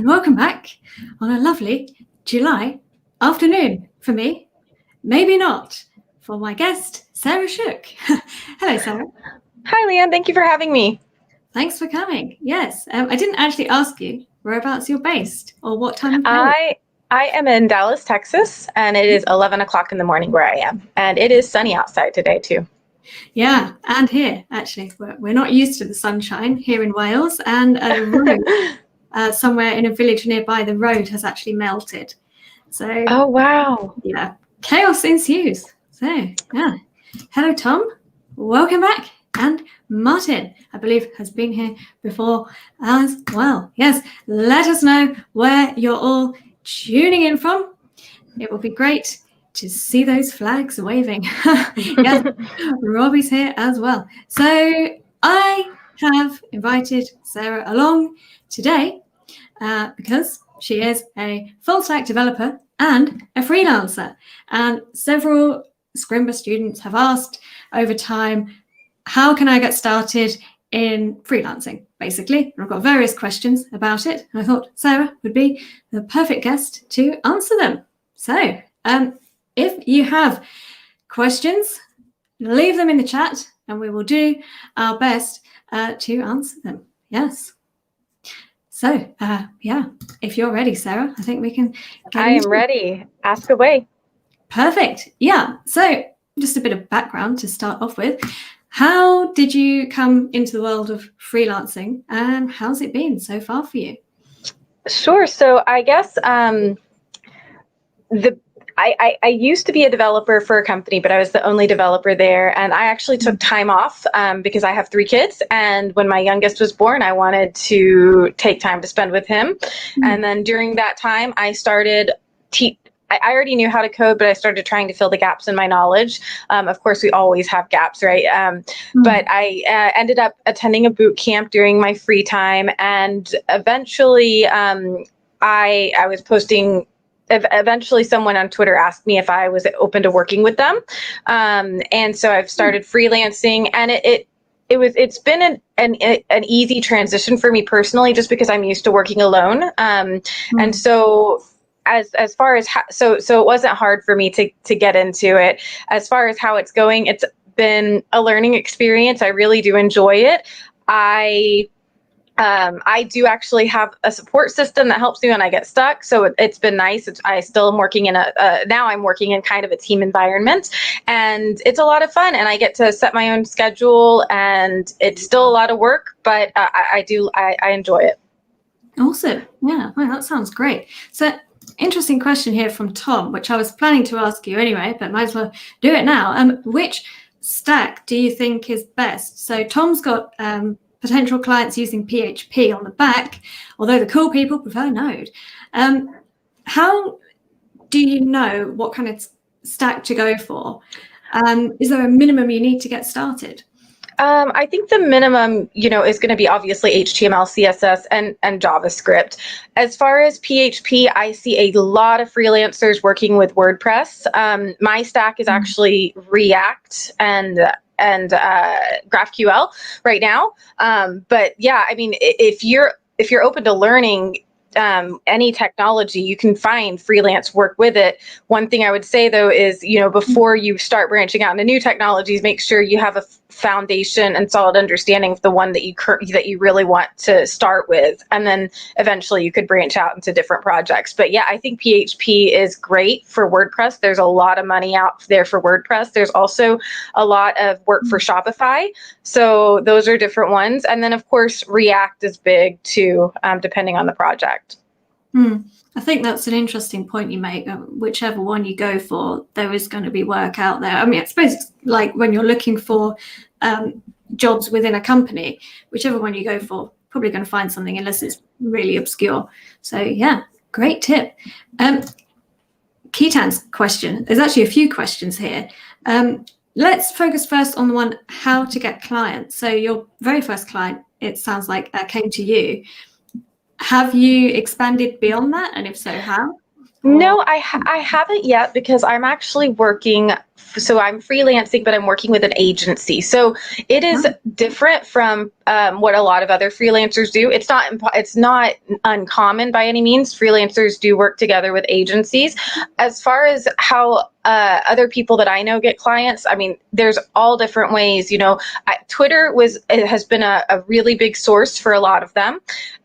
and welcome back on a lovely July afternoon for me. Maybe not for my guest, Sarah Shook. Hello, Sarah. Hi, Leanne. Thank you for having me. Thanks for coming. Yes, I didn't actually ask you whereabouts you're based or what time of day. I am in Dallas, Texas, and it is 11 o'clock in the morning where I am. And it is sunny outside today, too. Yeah, and here, actually. We're not used to the sunshine here in Wales, and a road, somewhere in a village nearby, the road has actually melted. So, oh, wow. Yeah, chaos ensues. So, yeah. Hello, Tom. Welcome back. And Martin, I believe, has been here before as well. Yes, let us know where you're all tuning in from. It will be great to see those flags waving. Yes, Robbie's here as well. So I have invited Sarah along today because she is a full stack developer and a freelancer. And several Scrimba students have asked over time, how can I get started in freelancing, basically? And I've got various questions about it. And I thought Sarah would be the perfect guest to answer them. So if you have questions, leave them in the chat and we will do our best to answer them. Yes. So, yeah, if you're ready, Sarah, I think we can get I am ready. Ask away. Perfect. Yeah. So just a bit of background to start off with. How did you come into the world of freelancing and how's it been so far for you? Sure. So I guess I used to be a developer for a company, but I was the only developer there. And I actually took time off because I have 3 kids. And when my youngest was born, I wanted to take time to spend with him. And then during that time, I started I already knew how to code, but I started trying to fill the gaps in my knowledge. Of course, we always have gaps, right? But I ended up attending a boot camp during my free time. And eventually I was posting. Eventually someone on Twitter asked me if I was open to working with them. And so I've started freelancing, and it's been an easy transition for me personally, just because I'm used to working alone. And so as far as so it wasn't hard for me to get into it. As far as how it's going, it's been a learning experience. I really do enjoy it. I do actually have a support system that helps me when I get stuck. So it's been nice. I still am working in now I'm working in kind of a team environment, and it's a lot of fun, and I get to set my own schedule, and it's still a lot of work, but I enjoy it. Awesome. Yeah, well, that sounds great. So interesting question here from Tom, which I was planning to ask you anyway, but might as well do it now. Which stack do you think is best? So Tom's got potential clients using PHP on the back, although the cool people prefer Node. How do you know what kind of stack to go for? Is there a minimum you need to get started? I think the minimum, is going to be obviously HTML, CSS, and JavaScript. As far as PHP, I see a lot of freelancers working with WordPress. My stack is actually React and GraphQL right now. But yeah, I mean, if you're open to learning any technology, you can find freelance work with it. One thing I would say though is, before you start branching out into new technologies, make sure you have a foundation and solid understanding of the one that you really want to start with, and then eventually you could branch out into different projects. But yeah, I think PHP is great for WordPress. There's a lot of money out there for WordPress. There's also a lot of work for Shopify. So those are different ones. And then of course, React is big too, depending on the project. I think that's an interesting point you make. Whichever one you go for, there is going to be work out there. I mean, I suppose it's like when you're looking for jobs within a company, whichever one you go for, probably going to find something unless it's really obscure. So yeah, great tip. Keatan's question, there's actually a few questions here. Let's focus first on the one, how to get clients. So your very first client, it sounds like, came to you. Have you expanded beyond that? And if so, how? No, I haven't yet because I'm actually working. So I'm freelancing, but I'm working with an agency. So it is different from what a lot of other freelancers do. It's not uncommon by any means. Freelancers do work together with agencies. As far as how other people that I know get clients, I mean, there's all different ways. Twitter has been a really big source for a lot of them.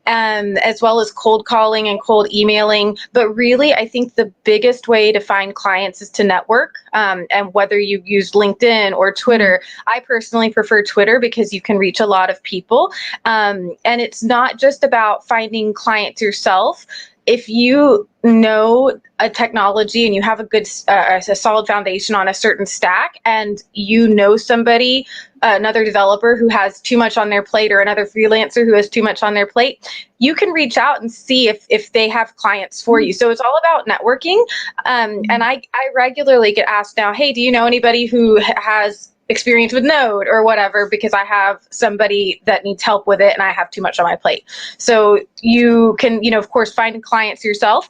As well as cold calling and cold emailing. But really, I think the biggest way to find clients is to network. And whether you use LinkedIn or Twitter, I personally prefer Twitter because you can reach a lot of people. And it's not just about finding clients yourself. If you know a technology and you have a solid foundation on a certain stack, and you know somebody, another developer who has too much on their plate, or another freelancer who has too much on their plate, you can reach out and see if they have clients for you. So it's all about networking. And I regularly get asked now, hey, do you know anybody who has experience with Node or whatever, because I have somebody that needs help with it and I have too much on my plate. So you can, of course, find clients yourself.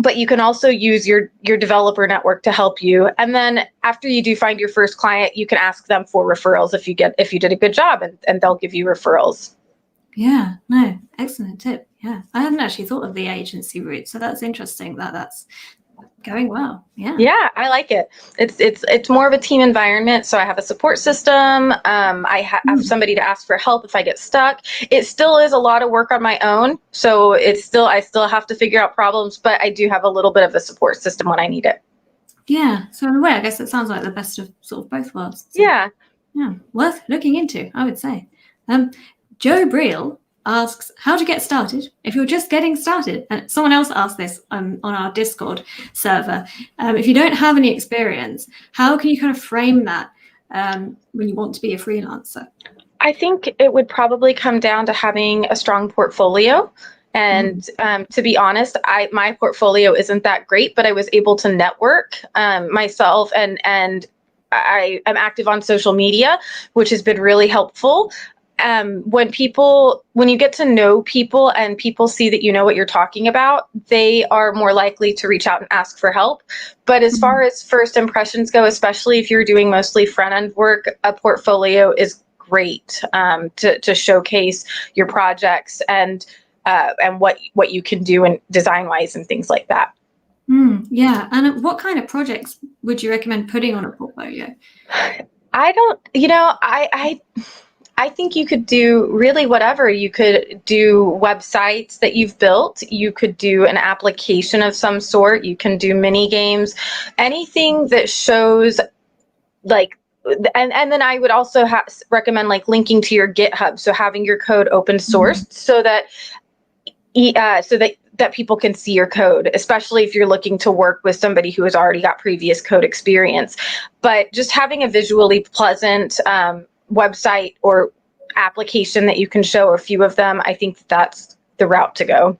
But you can also use your developer network to help you. And then after you do find your first client, you can ask them for referrals if you did a good job, and they'll give you referrals. Yeah, no, excellent tip. Yeah, I hadn't actually thought of the agency route, so that's interesting that's going well. Yeah, I like it. It's more of a team environment. So I have a support system. I have somebody to ask for help if I get stuck. It still is a lot of work on my own. So I still have to figure out problems, but I do have a little bit of a support system when I need it. Yeah. So in a way, I guess it sounds like the best of sort of both worlds. So, yeah, worth looking into, I would say. Joe Briel asks how to get started if you're just getting started. And someone else asked this on our Discord server. If you don't have any experience, how can you kind of frame that when you want to be a freelancer? I think it would probably come down to having a strong portfolio. And to be honest, my portfolio isn't that great, but I was able to network myself, and I am active on social media, which has been really helpful. When you get to know people and people see that you know what you're talking about, they are more likely to reach out and ask for help. But as far as first impressions go, especially if you're doing mostly front end work, a portfolio is great to showcase your projects and what you can do and design wise and things like that. Yeah. And what kind of projects would you recommend putting on a portfolio? I think you could do really whatever. You could do websites that you've built. You could do an application of some sort. You can do mini games, anything that shows and then I would also recommend linking to your GitHub. So having your code open sourced so that people can see your code, especially if you're looking to work with somebody who has already got previous code experience. But just having a visually pleasant website or application that you can show, a few of them, I think that's the route to go.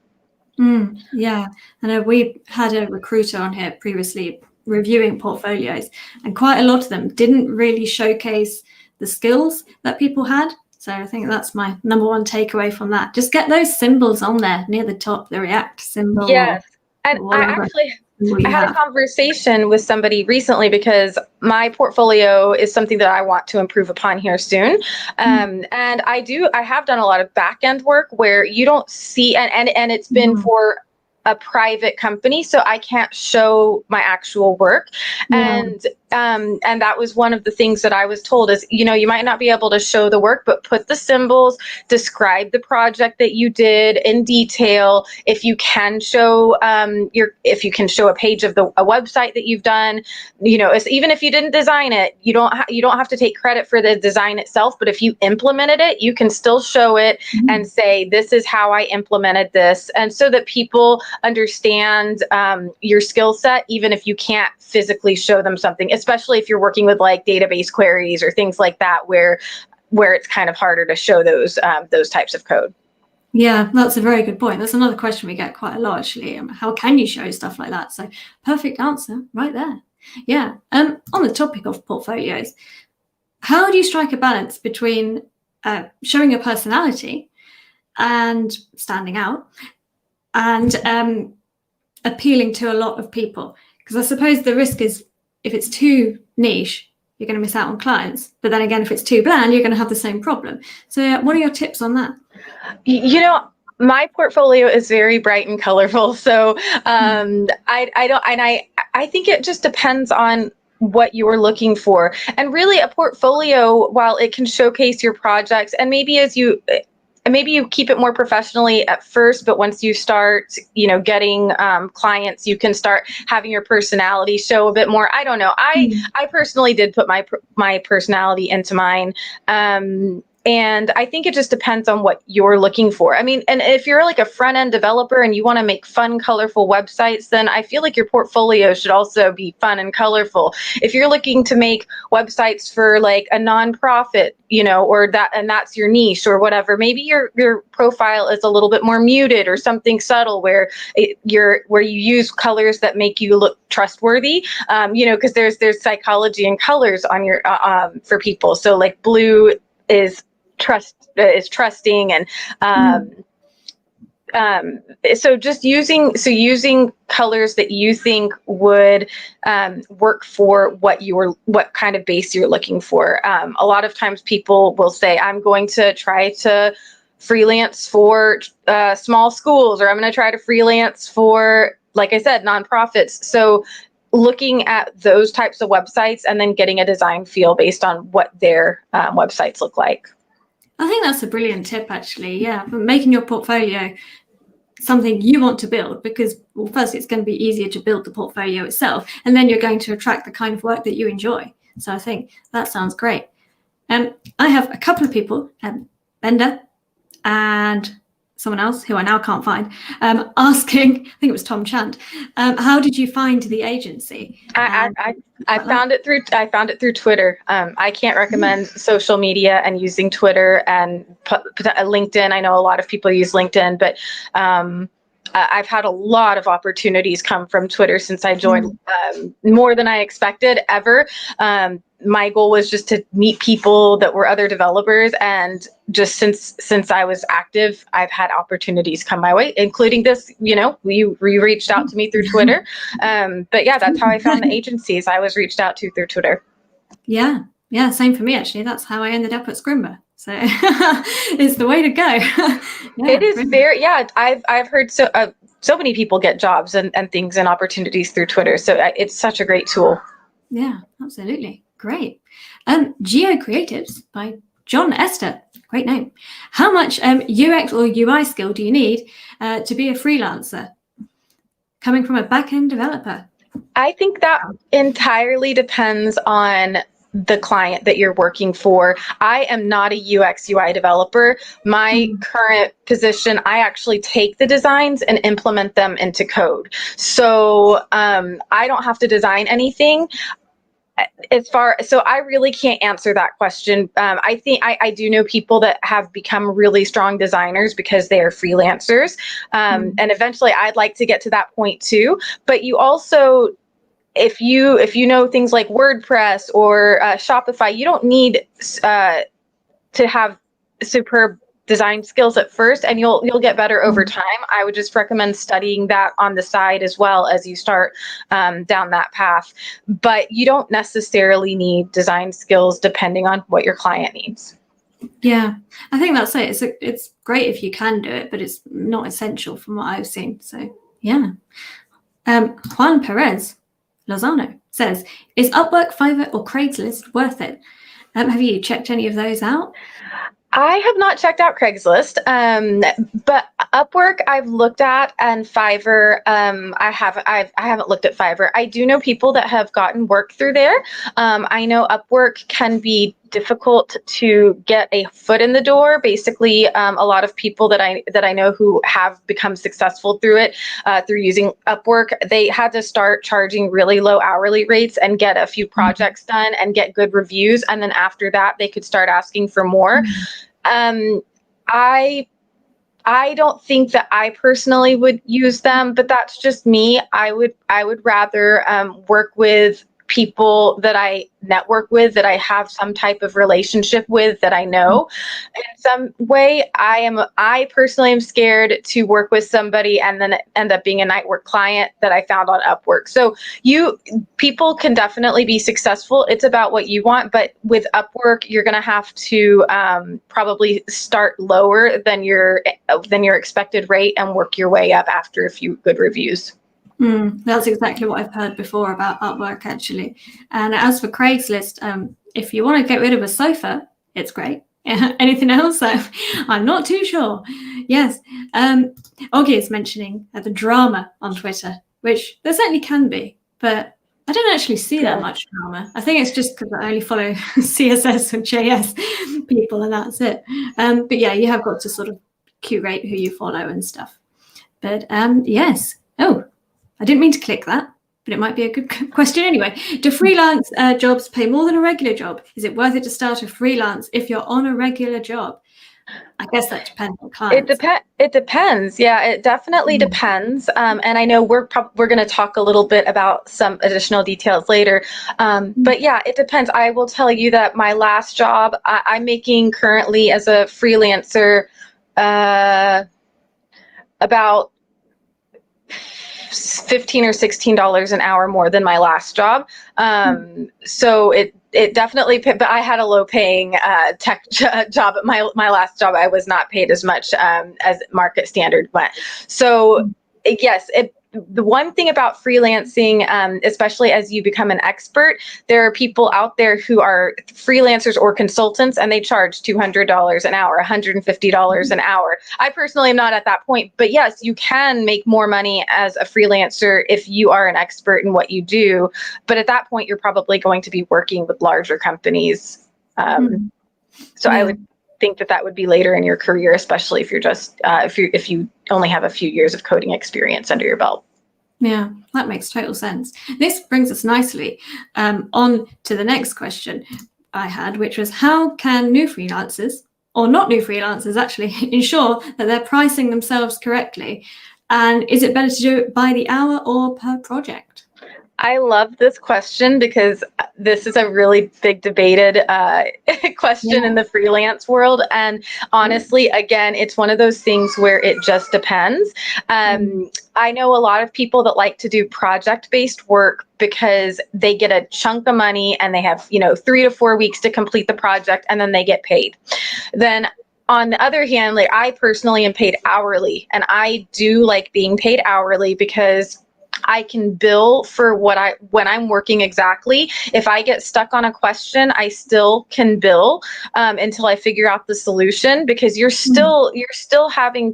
Yeah, and we had a recruiter on here previously reviewing portfolios, and quite a lot of them didn't really showcase the skills that people had. So I think that's my number one takeaway from that. Just get those symbols on there near the top, the React symbol. Yes. And I had a conversation with somebody recently because my portfolio is something that I want to improve upon here soon. And I have done a lot of back end work where you don't see, and it's been for a private company, so I can't show my actual work. And that was one of the things that I was told is, you might not be able to show the work, but put the symbols, describe the project that you did in detail. If you can show if you can show a page of a website that you've done, even if you didn't design it, you don't have to take credit for the design itself. But if you implemented it, you can still show it and say, this is how I implemented this. And so that people understand your skill set, even if you can't physically show them something, especially if you're working with database queries or things like that, where it's kind of harder to show those types of code. Yeah, that's a very good point. That's another question we get quite a lot, actually. How can you show stuff like that? So perfect answer right there. Yeah. On the topic of portfolios, how do you strike a balance between showing your personality and standing out, and appealing to a lot of people? Because I suppose the risk is if it's too niche, you're going to miss out on clients. But then again, if it's too bland, you're going to have the same problem. So what are your tips on that? You know, my portfolio is very bright and colorful. So I think it just depends on what you are looking for. And really a portfolio, while it can showcase your projects, and maybe you keep it more professionally at first, but once you start, getting clients, you can start having your personality show a bit more. I don't know. I personally did put my personality into mine. And I think it just depends on what you're looking for. I mean, and if you're like a front end developer and you want to make fun, colorful websites, then I feel like your portfolio should also be fun and colorful. If you're looking to make websites for like a nonprofit, or that's your niche or whatever, maybe your profile is a little bit more muted or something subtle where you use colors that make you look trustworthy. Because there's psychology in colors on your for people. So like blue is trusting, and so just using colors that you think would work for what kind of base you're looking for. A lot of times people will say, I'm going to try to freelance for small schools, or I'm going to try to freelance for, like I said, nonprofits. So looking at those types of websites and then getting a design feel based on what their websites look like. I think that's a brilliant tip, actually. Yeah, making your portfolio something you want to build, because, well, first, it's going to be easier to build the portfolio itself, and then you're going to attract the kind of work that you enjoy. So I think that sounds great. I have a couple of people, Bender and someone else who I now can't find, asking, I think it was Tom Chant, how did you find the agency? I found it through Twitter. I can't recommend social media and using Twitter and LinkedIn. I know a lot of people use LinkedIn, but I've had a lot of opportunities come from Twitter since I joined, more than I expected ever. My goal was just to meet people that were other developers, and just since I was active, I've had opportunities come my way, including this. You reached out to me through Twitter, but yeah, that's how I found the agencies. I was reached out to through Twitter. Yeah, same for me, actually. That's how I ended up at Scrimba. So it's the way to go. It is very, yeah. I've heard so many people get jobs and things and opportunities through Twitter. So it's such a great tool. Yeah, absolutely. Great. Geo Creatives by John Esther. Great name. How much UX or UI skill do you need to be a freelancer coming from a back-end developer? I think that entirely depends on the client that you're working for. I am not a UX UI developer. My current position, I actually take the designs and implement them into code. So I don't have to design anything. So I really can't answer that question. I think I do know people that have become really strong designers because they are freelancers. And eventually I'd like to get to that point too. But you also, if you know things like WordPress or Shopify, you don't need to have superb design skills at first, and you'll get better over time. I would just recommend studying that on the side as well as you start down that path. But you don't necessarily need design skills depending on what your client needs. Yeah, I think that's it. It's great if you can do it, but it's not essential from what I've seen. So yeah. Juan Perez Lozano says, is Upwork, Fiverr, or Craigslist worth it? Have you checked any of those out? I have not checked out Craigslist, but Upwork I've looked at, and Fiverr I haven't looked at Fiverr. I do know people that have gotten work through there. I know Upwork can be difficult to get a foot in the door. Basically, a lot of people that I know who have become successful through it, through using Upwork, they had to start charging really low hourly rates and get a few projects done and get good reviews, and then after that they could start asking for more. I don't think that I personally would use them, but that's just me. I would rather work with people that I network with, that I have some type of relationship with, that I know in some way. I personally am scared to work with somebody and then end up being a Nightwork client that I found on Upwork. So people can definitely be successful. It's about what you want, but with Upwork, you're going to have to probably start lower than your expected rate and work your way up after a few good reviews. That's exactly what I've heard before about Upwork, actually. And as for Craigslist, if you want to get rid of a sofa, it's great. Anything else? I'm not too sure. Yes. Oggy is mentioning the drama on Twitter, which there certainly can be, but I don't actually see that much drama. I think it's just because I only follow CSS and JS people, and that's it. But yeah, you have got to sort of curate who you follow and stuff. But yes. Oh, I didn't mean to click that, but it might be a good question anyway. Do freelance jobs pay more than a regular job? Is it worth it to start a freelance if you're on a regular job? I guess that depends on clients. It depends. Yeah, it definitely depends. And I know we're going to talk a little bit about some additional details later. But yeah, it depends. I will tell you that my last job, I'm making currently as a freelancer about $15 or $16 an hour more than my last job. So it definitely, but I had a low paying tech job at my last job. I was not paid as much as market standard went. So yes, the one thing about freelancing, especially as you become an expert, there are people out there who are freelancers or consultants, and they charge $200 an hour, $150 an hour. I personally am not at that point, but yes, you can make more money as a freelancer if you are an expert in what you do. But at that point, you're probably going to be working with larger companies. So I would think that would be later in your career, especially if you're just if you only have a few years of coding experience under your belt. Yeah, that makes total sense. This brings us nicely on to the next question I had, which was how can new freelancers, or not new freelancers actually, ensure that they're pricing themselves correctly? And is it better to do it by the hour or per project? I love this question because this is a really big debated question in the freelance world. And honestly, again, it's one of those things where it just depends. I know a lot of people that like to do project-based work because they get a chunk of money and they have, 3 to 4 weeks to complete the project and then they get paid. Then on the other hand, like I personally am paid hourly, and I do like being paid hourly because I can bill for when I'm working exactly. If I get stuck on a question, I still can bill until I figure out the solution, because you're still having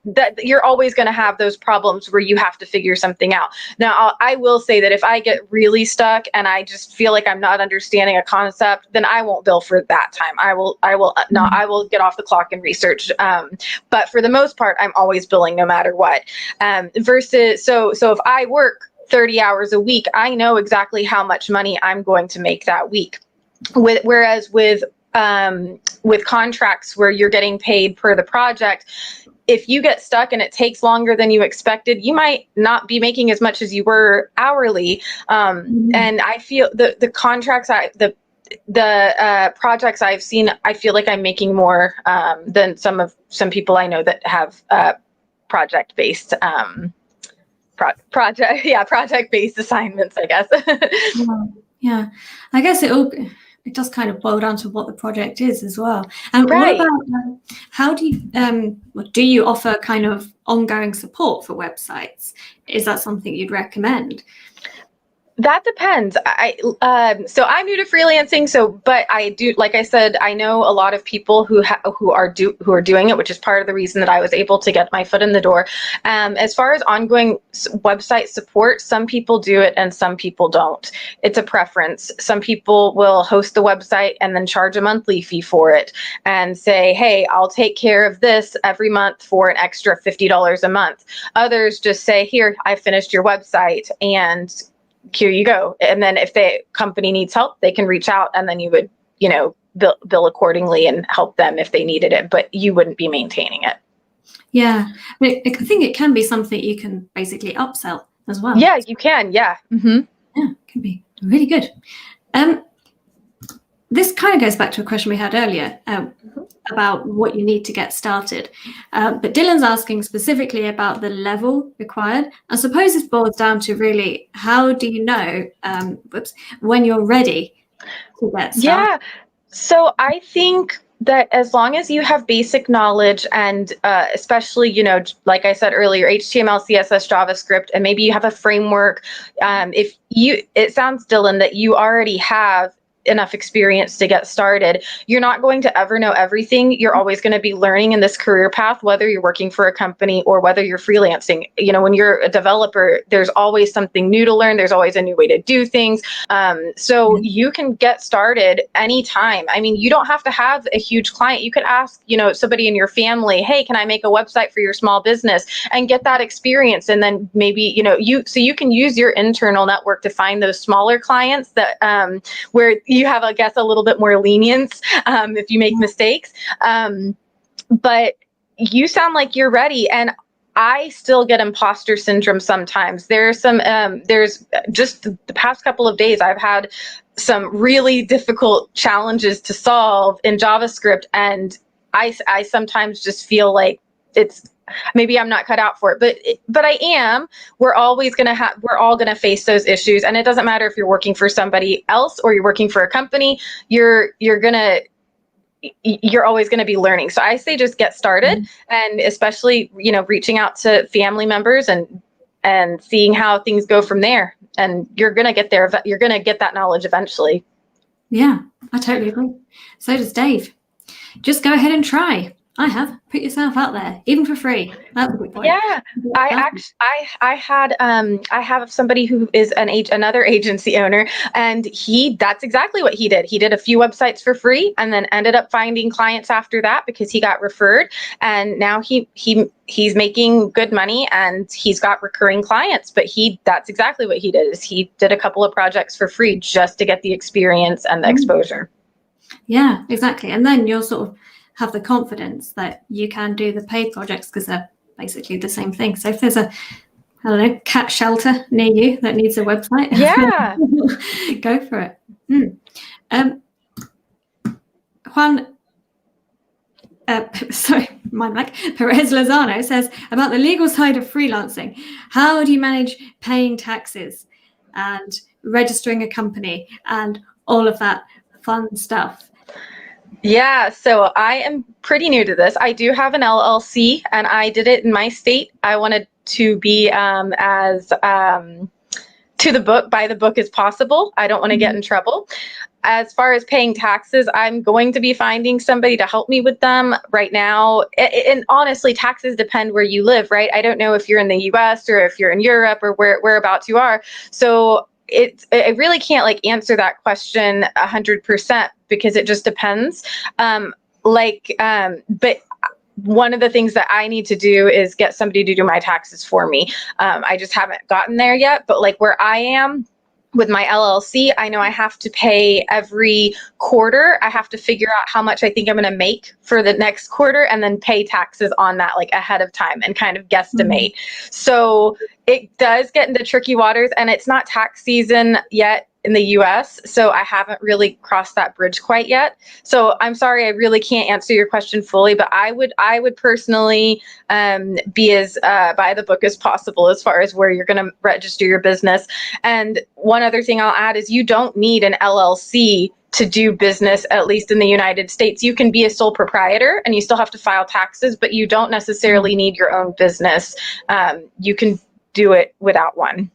that you're always going to have those problems where you have to figure something out. Now, I will say that if I get really stuck and I just feel like I'm not understanding a concept, then I won't bill for that time. I will get off the clock and research. But for the most part, I'm always billing no matter what. Versus, so if I work 30 hours a week, I know exactly how much money I'm going to make that week. Whereas with contracts where you're getting paid per the project, if you get stuck and it takes longer than you expected, you might not be making as much as you were hourly. And I feel the contracts the projects I've seen, I feel like I'm making more than some people I know that have project-based project-based assignments, I guess. Yeah, I guess it does kind of boil down to what the project is as well. And what about how do you offer kind of ongoing support for websites? Is that something you'd recommend? That depends. So I'm new to freelancing. But I do, like I said, I know a lot of people who are doing it, which is part of the reason that I was able to get my foot in the door. As far as ongoing website support, some people do it and some people don't. It's a preference. Some people will host the website and then charge a monthly fee for it and say, hey, I'll take care of this every month for an extra $50 a month. Others just say, here, I finished your website and here you go. And then if the company needs help, they can reach out, and then you would, bill accordingly and help them if they needed it, but you wouldn't be maintaining it. Yeah, I think it can be something you can basically upsell as well. Yeah, you can. Yeah. Mm-hmm. Yeah, can be really good. This kind of goes back to a question we had earlier about what you need to get started. But Dylan's asking specifically about the level required. I suppose this boils down to really, how do you know when you're ready to get started? Yeah. So I think that as long as you have basic knowledge and especially, like I said earlier, HTML, CSS, JavaScript, and maybe you have a framework. It sounds, Dylan, that you already have enough experience to get started. You're not going to ever know everything. You're always going to be learning in this career path, whether you're working for a company or whether you're freelancing. When you're a developer, there's always something new to learn. There's always a new way to do things. So you can get started anytime. I mean, you don't have to have a huge client. You could ask, somebody in your family, hey, can I make a website for your small business, and get that experience? And then maybe, you can use your internal network to find those smaller clients that where you have, I guess, a little bit more lenience if you make mistakes. But you sound like you're ready. And I still get imposter syndrome sometimes. There's just the past couple of days, I've had some really difficult challenges to solve in JavaScript. And I sometimes just feel like maybe I'm not cut out for it, but I am. We're all going to face those issues. And it doesn't matter if you're working for somebody else or you're working for a company, you're always going to be learning. So I say just get started, and especially, reaching out to family members and seeing how things go from there. And you're going to get there. You're going to get that knowledge eventually. Yeah, I totally agree. So does Dave. Just go ahead and try. Put yourself out there, even for free. That's a good point. Yeah, I have somebody who is another agency owner, and that's exactly what he did. He did a few websites for free, and then ended up finding clients after that because he got referred, and now he's making good money and he's got recurring clients. But that's exactly what he did. Is he did a couple of projects for free just to get the experience and the exposure. Yeah, exactly. And then you'll sort of have the confidence that you can do the paid projects because they're basically the same thing. So if there's cat shelter near you that needs a website, yeah, go for it. Juan, Perez Lozano says about the legal side of freelancing. How do you manage paying taxes and registering a company and all of that fun stuff? Yeah, so I am pretty new to this. I do have an LLC, and I did it in my state. I wanted to be as to the book, by the book as possible. I don't want to get in trouble. As far as paying taxes, I'm going to be finding somebody to help me with them right now. And honestly, taxes depend where you live, right? I don't know if you're in the US or if you're in Europe or whereabouts you are. So I really can't answer that question 100% because it just depends. But one of the things that I need to do is get somebody to do my taxes for me. I just haven't gotten there yet, but where I am with my LLC, I know I have to pay every quarter. I have to figure out how much I think I'm going to make for the next quarter and then pay taxes on that ahead of time and kind of guesstimate. So it does get into tricky waters, and it's not tax season yet in the US, so I haven't really crossed that bridge quite yet. So I'm sorry, I really can't answer your question fully, but I would personally be as by the book as possible as far as where you're going to register your business. And one other thing I'll add is you don't need an LLC to do business, at least in the United States. You can be a sole proprietor and you still have to file taxes, but you don't necessarily need your own business. You can do it without one.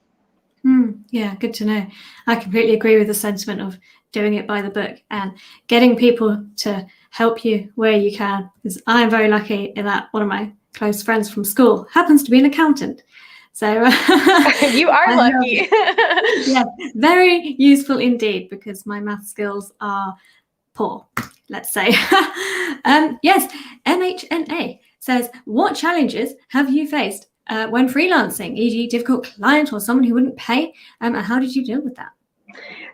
Yeah, good to know. I completely agree with the sentiment of doing it by the book and getting people to help you where you can, because I'm very lucky in that one of my close friends from school happens to be an accountant. So you are lucky. Yeah, very useful indeed, because my math skills are poor, let's say. Yes, MHNA says, what challenges have you faced when freelancing, e.g. difficult client or someone who wouldn't pay, and how did you deal with that?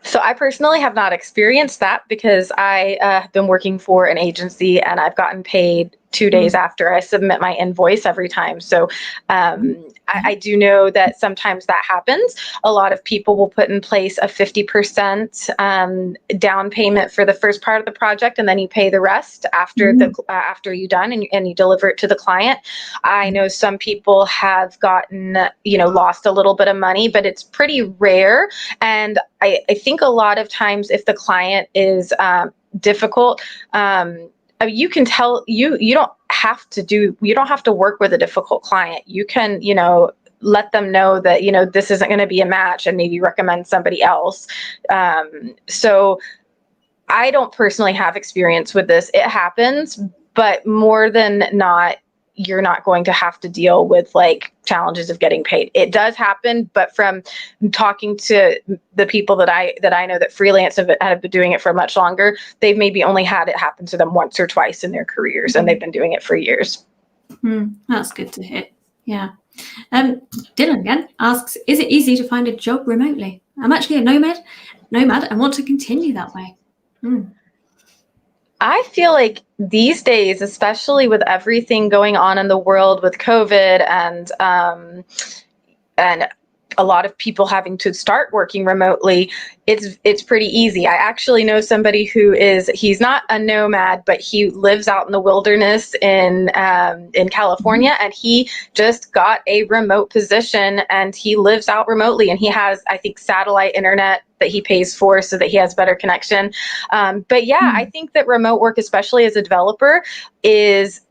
So I personally have not experienced that because I have been working for an agency and I've gotten paid 2 days after I submit my invoice every time. So I do know that sometimes that happens. A lot of people will put in place a 50% down payment for the first part of the project, and then you pay the rest after after you're done and you deliver it to the client. I know some people have gotten, lost a little bit of money, but it's pretty rare. And I think a lot of times if the client is difficult, you can tell you don't have to work with a difficult client. You can, let them know that, this isn't going to be a match and maybe recommend somebody else. So I don't personally have experience with this. It happens, but more than not, you're not going to have to deal with like challenges of getting paid. It does happen, but from talking to the people that I know that freelance have been doing it for much longer, they've maybe only had it happen to them once or twice in their careers, and they've been doing it for years. That's good to hear. Yeah. Dylan again asks, is it easy to find a job remotely? I'm actually a nomad and want to continue that way. I feel like these days, especially with everything going on in the world with COVID and a lot of people having to start working remotely, it's pretty easy. I actually know somebody he's not a nomad, but he lives out in the wilderness in California, and he just got a remote position and he lives out remotely, and he has, I think, satellite internet that he pays for so that he has better connection. But yeah, I think that remote work, especially as a developer, is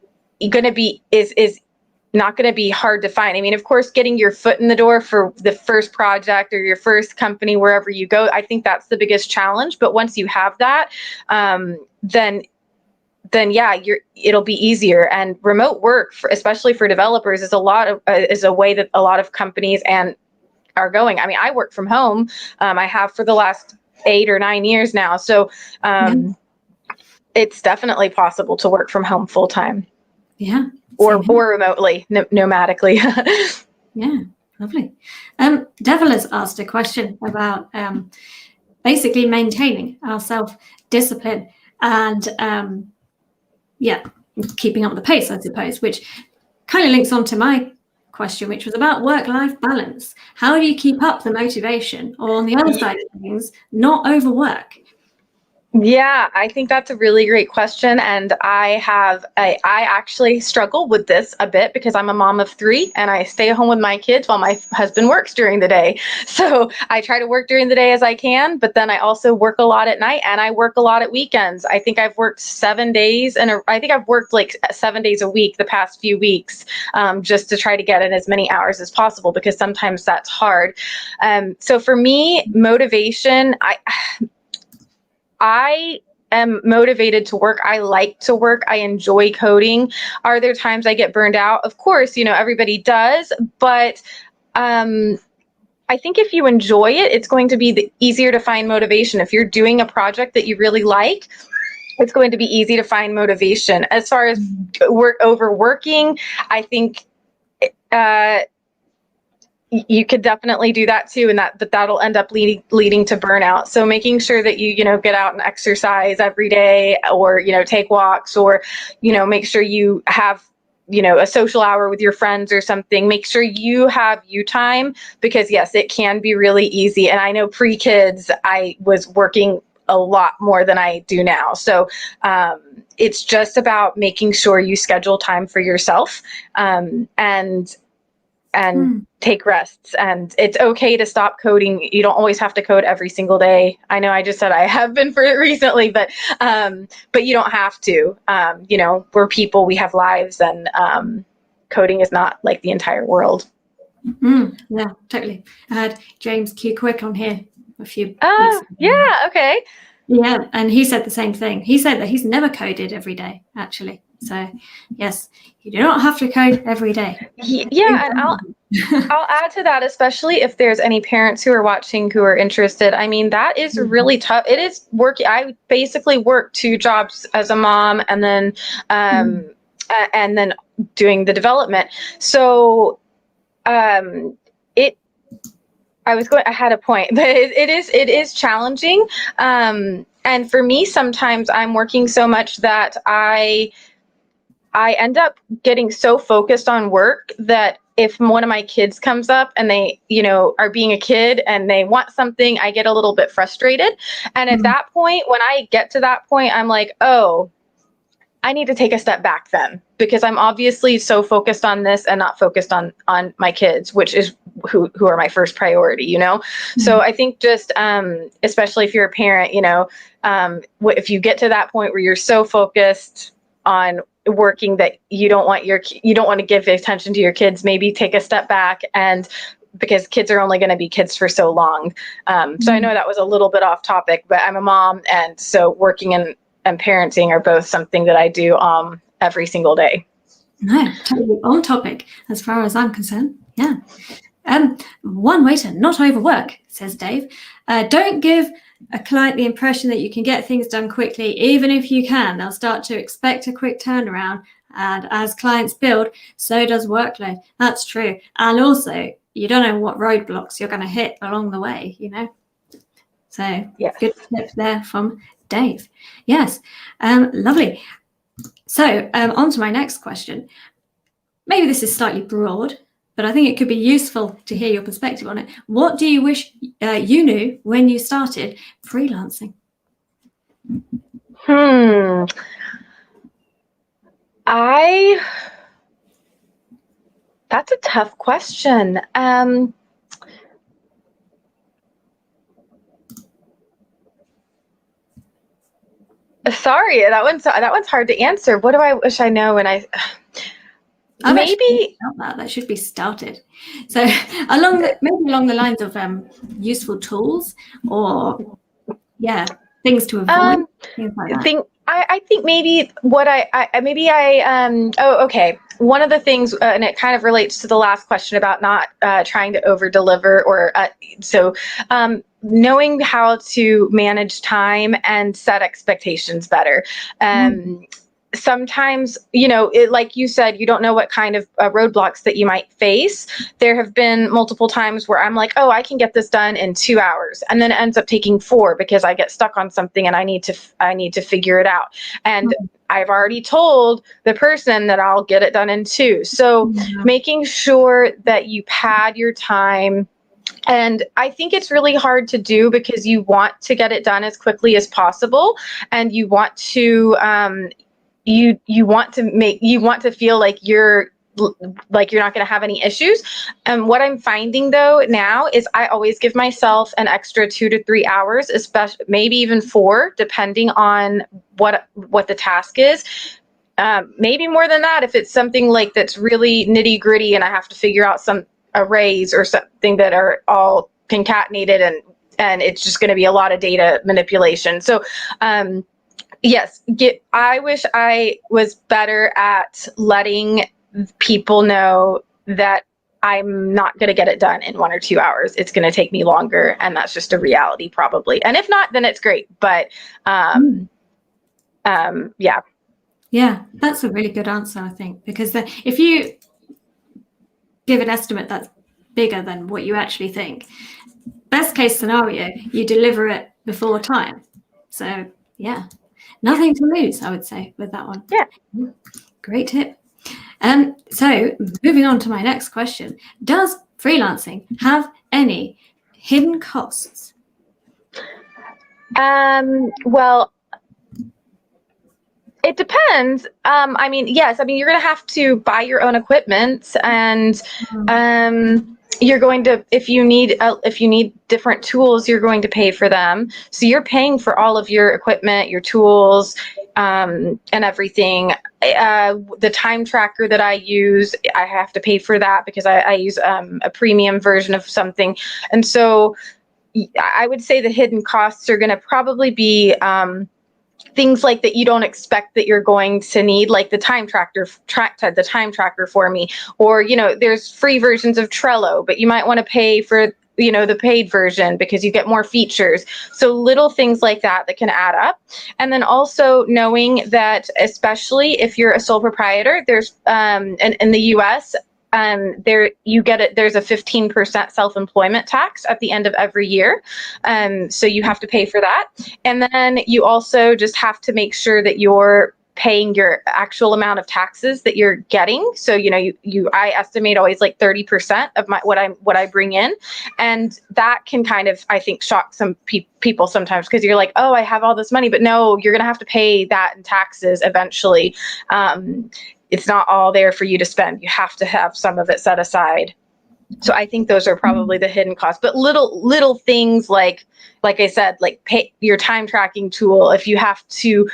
not going to be hard to find. I mean, of course, getting your foot in the door for the first project or your first company, wherever you go, I think that's the biggest challenge. But once you have that, then yeah, it'll be easier. And remote work, especially for developers, is a way that a lot of companies are going. I mean, I work from home. I have for the last 8 or 9 years now. So it's definitely possible to work from home full time. Yeah. Or remotely, nomadically. Yeah, lovely. Devil has asked a question about basically maintaining our self-discipline and keeping up the pace, I suppose, which kind of links on to my question, which was about work-life balance. How do you keep up the motivation, or on the other side of things, not overwork? Yeah, I think that's a really great question. And I actually struggle with this a bit because I'm a mom of 3 and I stay home with my kids while my husband works during the day. So I try to work during the day as I can, but then I also work a lot at night and I work a lot at weekends. I think I've worked 7 days I think I've worked like 7 days a week the past few weeks, just to try to get in as many hours as possible, because sometimes that's hard. So for me, motivation, I am motivated to work. I like to work. I enjoy coding. Are there times I get burned out? Of course, everybody does. But I think if you enjoy it, it's going to be easier to find motivation. If you're doing a project that you really like, it's going to be easy to find motivation. As far as overworking, I think you could definitely do that too, and that'll end up leading to burnout. So making sure that you get out and exercise every day, or take walks, or make sure you have a social hour with your friends or something. Make sure you have you time, because yes, it can be really easy. And I know pre-kids, I was working a lot more than I do now. So it's just about making sure you schedule time for yourself, and take rests. And it's okay to stop coding. You don't always have to code every single day. I know I just said I have been for it recently, but you don't have to. We're people, we have lives, and coding is not like the entire world. Yeah, totally. I had James Q Quick on here a few weeks ago. Yeah, okay. Yeah, and he said the same thing. He said that he's never coded every day, actually. So yes, you do not have to code every day. Yeah, and I'll add to that, especially if there's any parents who are watching who are interested. I mean, that is really tough. It is work. I basically work 2 jobs as a mom, and then doing the development. So I had a point, but it is challenging. And for me, sometimes I'm working so much that I end up getting so focused on work that if one of my kids comes up and they, are being a kid and they want something, I get a little bit frustrated. And at that point, when I get to that point, I'm like, oh, I need to take a step back then, because I'm obviously so focused on this and not focused on my kids, which is who are my first priority, So I think just especially if you're a parent, if you get to that point where you're so focused on working that you don't want to give attention to your kids, maybe take a step back, and because kids are only going to be kids for so long. So I know that was a little bit off topic, but I'm a mom, and so working and parenting are both something that I do every single day. No, totally on topic as far as I'm concerned. Yeah. One way to not overwork, says Dave. Don't give a client the impression that you can get things done quickly. Even if you can, they'll start to expect a quick turnaround. And as clients build, so does workload. That's true. And also, you don't know what roadblocks you're going to hit along the way, So yes. Good tip there from Dave. Yes. Lovely. So on to my next question. Maybe this is slightly broad, but I think it could be useful to hear your perspective on it. What do you wish you knew when you started freelancing? That's a tough question. Sorry, that one's hard to answer. What do I wish I know when I maybe that should be started. So along the lines of useful tools, or things to avoid, things like that. I think maybe what okay. One of the things, and it kind of relates to the last question about not trying to over deliver, or knowing how to manage time and set expectations better. Sometimes, like you said, you don't know what kind of roadblocks that you might face. There have been multiple times where I'm like, oh, I can get this done in 2 hours. And then it ends up taking 4 because I get stuck on something and I need to figure it out. And I've already told the person that I'll get it done in 2. So making sure that you pad your time. And I think it's really hard to do because you want to get it done as quickly as possible. And you want to, you want to feel like you're not going to have any issues. And what I'm finding though now is I always give myself an extra 2 to 3 hours, especially maybe even 4, depending on what the task is. Maybe more than that if it's something like that's really nitty gritty and I have to figure out some arrays or something that are all concatenated and it's just going to be a lot of data manipulation. So yes, I wish I was better at letting people know that I'm not going to get it done in 1 or 2 hours. It's going to take me longer, and that's just a reality probably. And if not, then it's great. But yeah. Yeah, that's a really good answer, I think, because if you give an estimate that's bigger than what you actually think, best case scenario, you deliver it before time. So yeah, nothing to lose, I would say, with that one. Yeah. Great tip. So moving on to my next question, does freelancing have any hidden costs? Well, it depends. I mean, yes. I mean, you're going to have to buy your own equipment, and you're going to, if you need different tools, you're going to pay for them. So you're paying for all of your equipment, your tools, and everything. The time tracker that I use, I have to pay for that because I use a premium version of something. And so I would say the hidden costs are going to probably be things like that you don't expect that you're going to need, like the time tracker for me, or there's free versions of Trello, but you might want to pay for the paid version because you get more features. So little things like that can add up. And then also knowing that, especially if you're a sole proprietor, there's in the US, there's a 15% self-employment tax at the end of every year. So you have to pay for that. And then you also just have to make sure that you're paying your actual amount of taxes that you're getting. So, I estimate always like 30% of what I bring in. And that can kind of, I think, shock some people sometimes, because you're like, oh, I have all this money, but no, you're going to have to pay that in taxes eventually. It's not all there for you to spend. You have to have some of it set aside. So I think those are probably the hidden costs, but little things like I said, like pay your time tracking tool. If you have to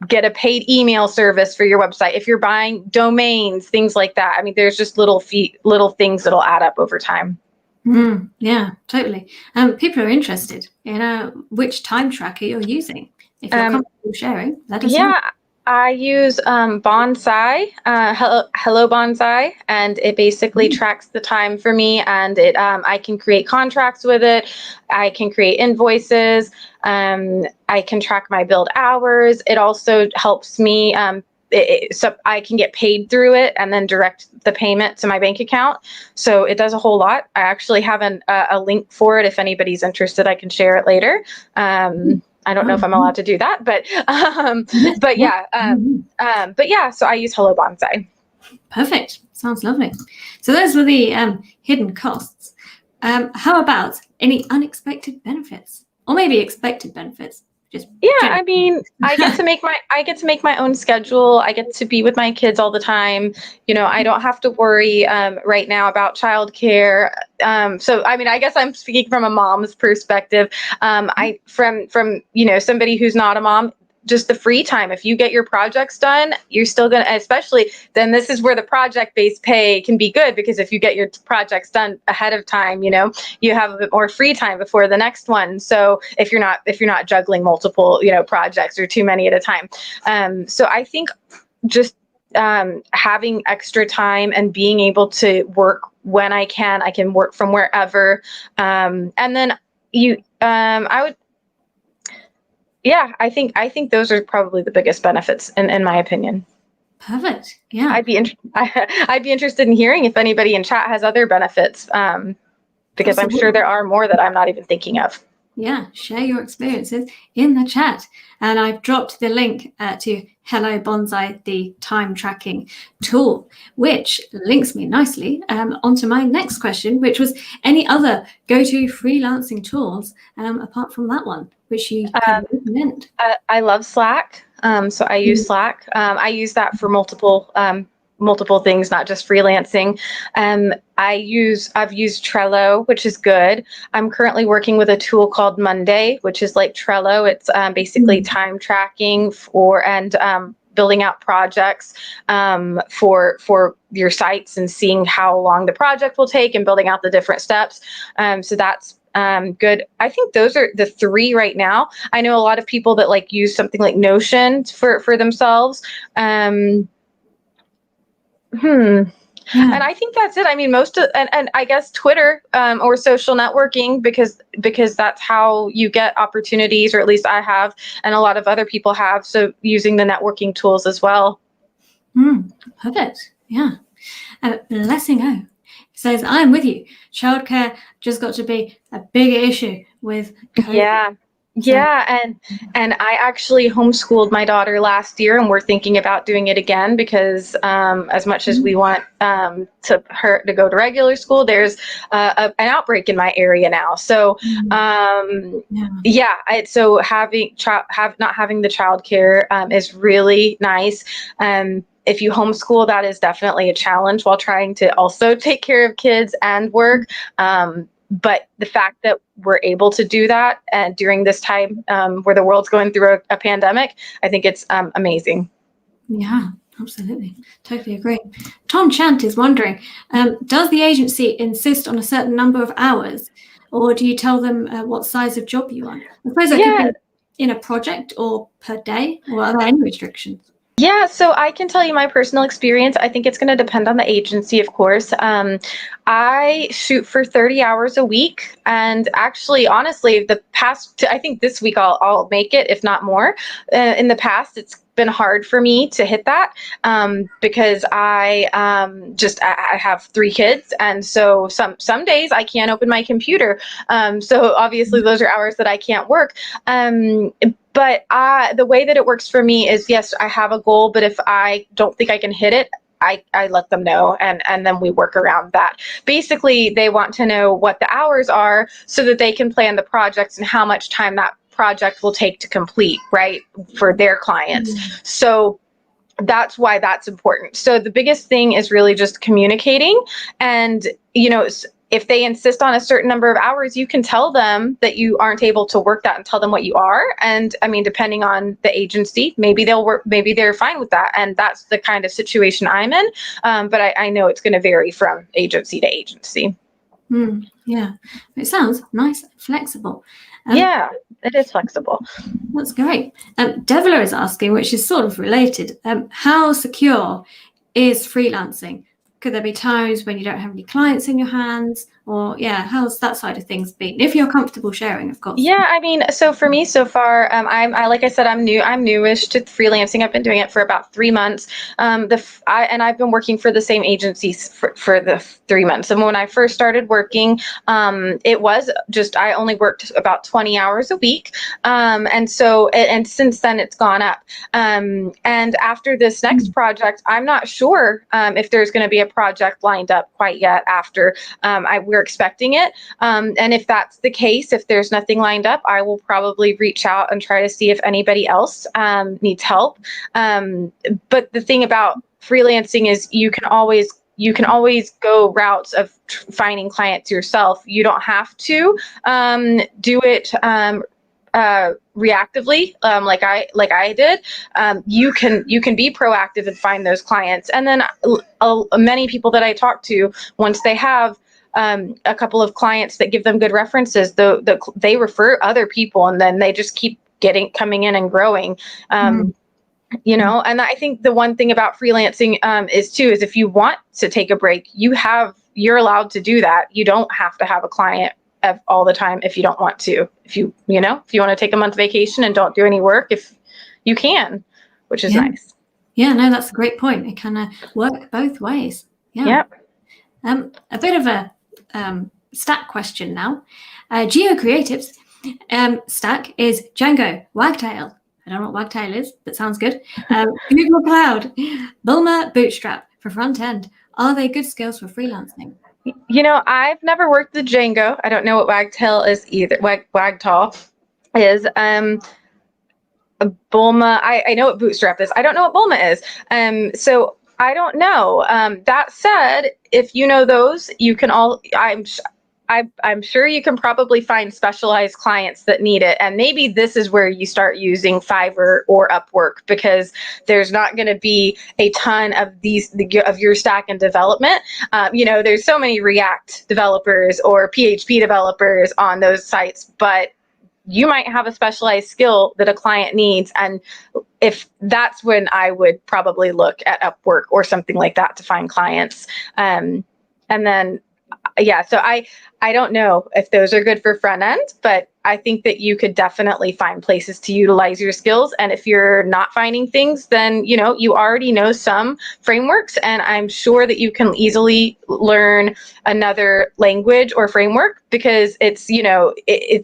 get a paid email service for your website, if you're buying domains, things like that. I mean, there's just little things that'll add up over time. Yeah, totally. People are interested in which time tracker you're using. If you're comfortable sharing, let us know. I use Bonsai, Hello Bonsai, and it basically tracks the time for me, and I can create contracts with it. I can create invoices. I can track my build hours. It also helps me, so I can get paid through it and then direct the payment to my bank account. So it does a whole lot. I actually have a link for it. If anybody's interested, I can share it later. I don't know if I'm allowed to do that, but yeah. So I use Hello Bonsai. Perfect. Sounds lovely. So those were the hidden costs. How about any unexpected benefits, or maybe expected benefits? I mean, I get to make my own schedule. I get to be with my kids all the time. I don't have to worry right now about childcare. So I mean, I guess I'm speaking from a mom's perspective. From somebody who's not a mom, just the free time. If you get your projects done, you're still going to, especially then this is where the project-based pay can be good, because if you get your projects done ahead of time, you have a bit more free time before the next one. So if you're not juggling multiple, projects or too many at a time. So I think just having extra time and being able to work when I can work from wherever. And then I think those are probably the biggest benefits in my opinion. Perfect. Yeah. I'd be interested in hearing if anybody in chat has other benefits, because Absolutely. I'm sure there are more that I'm not even thinking of. Yeah, share your experiences in the chat. And I've dropped the link to Hello Bonsai, the time tracking tool, which links me nicely onto my next question, which was any other go-to freelancing tools apart from that one, which you can recommend? I love Slack. So I use Slack. I use that for multiple things, not just freelancing. I've used Trello, which is good. I'm currently working with a tool called Monday, which is like Trello. It's basically time tracking and building out projects for your sites and seeing how long the project will take and building out the different steps. So that's good. I think those are the three right now. I know a lot of people that use something like Notion for themselves. Yeah. And I think that's it. I mean, and I guess Twitter or social networking, because that's how you get opportunities, or at least I have, and a lot of other people have. So using the networking tools as well. Perfect. Yeah. Blessing O says, I'm with you. Childcare just got to be a bigger issue with COVID. Yeah. Yeah, and I actually homeschooled my daughter last year, and we're thinking about doing it again because as much as we want to her to go to regular school, there's an outbreak in my area now. So so not having the childcare is really nice. If you homeschool, that is definitely a challenge while trying to also take care of kids and work. But the fact that we're able to do that during this time where the world's going through a pandemic, I think it's amazing. Yeah, absolutely. Totally agree. Tom Chant is wondering, does the agency insist on a certain number of hours, or do you tell them what size of job you want? I suppose that could be in a project or per day, or are there any restrictions? Yeah, so I can tell you my personal experience. I think it's going to depend on the agency, of course. I shoot for 30 hours a week. And actually, honestly, I think this week I'll make it, if not more. In the past, it's been hard for me to hit that because I have 3 kids. And so some days I can't open my computer. So obviously those are hours that I can't work. But the way that it works for me is, yes, I have a goal, but if I don't think I can hit it, I let them know, and then we work around that. Basically, they want to know what the hours are so that they can plan the projects and how much time that project will take to complete, right, for their clients. So that's why that's important. So the biggest thing is really just communicating. And, if they insist on a certain number of hours, you can tell them that you aren't able to work that and tell them what you are. And I mean, depending on the agency, maybe they'll work, maybe they're fine with that. And that's the kind of situation I'm in. But I know it's going to vary from agency to agency. Yeah, it sounds nice and flexible. Yeah, it is flexible. That's great. Devler is asking, which is sort of related, how secure is freelancing? Could there be times when you don't have any clients in your hands? Or, how's that side of things been? If you're comfortable sharing, of course. Yeah, I mean, so for me so far, like I said, I'm newish to freelancing. I've been doing it for about 3 months. And I've been working for the same agencies for the 3 months. And when I first started working, it was just, I only worked about 20 hours a week. And since then it's gone up. And after this next project, I'm not sure if there's going to be a project lined up quite yet after we're expecting it. And if that's the case, if there's nothing lined up, I will probably reach out and try to see if anybody else needs help. But the thing about freelancing is you can always go routes of finding clients yourself. You don't have to do it reactively, like I did. You can be proactive and find those clients. And then many people that I talk to, once they have a couple of clients that give them good references, they refer other people, and then they just keep coming in and growing. And I think the one thing about freelancing is if you want to take a break, you're allowed to do that. You don't have to have a client all the time if you don't want to. If you want to take a month vacation and don't do any work, if you can, which is nice. Yeah, no, that's a great point. It can work both ways. Yeah. Yep. A bit of a stack question now. Geo Creatives stack is Django, Wagtail. I don't know what Wagtail is, but sounds good. Google Cloud, Bulma, Bootstrap for front end. Are they good skills for freelancing? I've never worked with Django. I don't know what Wagtail is either. Wagtail is. Bulma, I know what Bootstrap is. I don't know what Bulma is. So I don't know. That said, if you know those, you can I'm sure you can probably find specialized clients that need it. And maybe this is where you start using Fiverr or Upwork, because there's not going to be a ton of your stack in development. There's so many React developers or PHP developers on those sites, but you might have a specialized skill that a client needs. And if that's when I would probably look at Upwork or something like that to find clients. And then, so I don't know if those are good for front end, but I think that you could definitely find places to utilize your skills. And if you're not finding things, then, you already know some frameworks, and I'm sure that you can easily learn another language or framework, because it's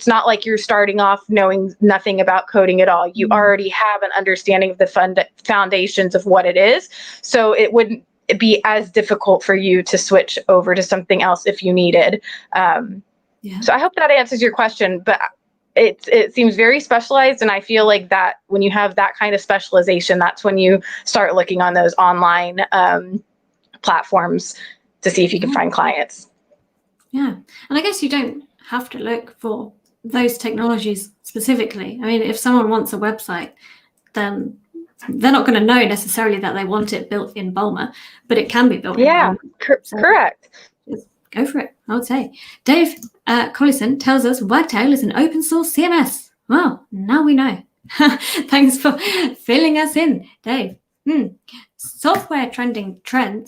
not like you're starting off knowing nothing about coding at all. You already have an understanding of the foundations of what it is. So it wouldn't be as difficult for you to switch over to something else if you needed. So I hope that answers your question, but it seems very specialized. And I feel like that when you have that kind of specialization, that's when you start looking on those online platforms to see if you can find clients. Yeah. And I guess you don't have to look for those technologies specifically. I mean, if someone wants a website, then they're not going to know necessarily that they want it built in Bulma, but it can be built in Bulma. Correct. Just go for it, I would say. Dave Collison tells us Wagtail is an open source CMS. Well, now we know. Thanks for filling us in, Dave. Software testing trends.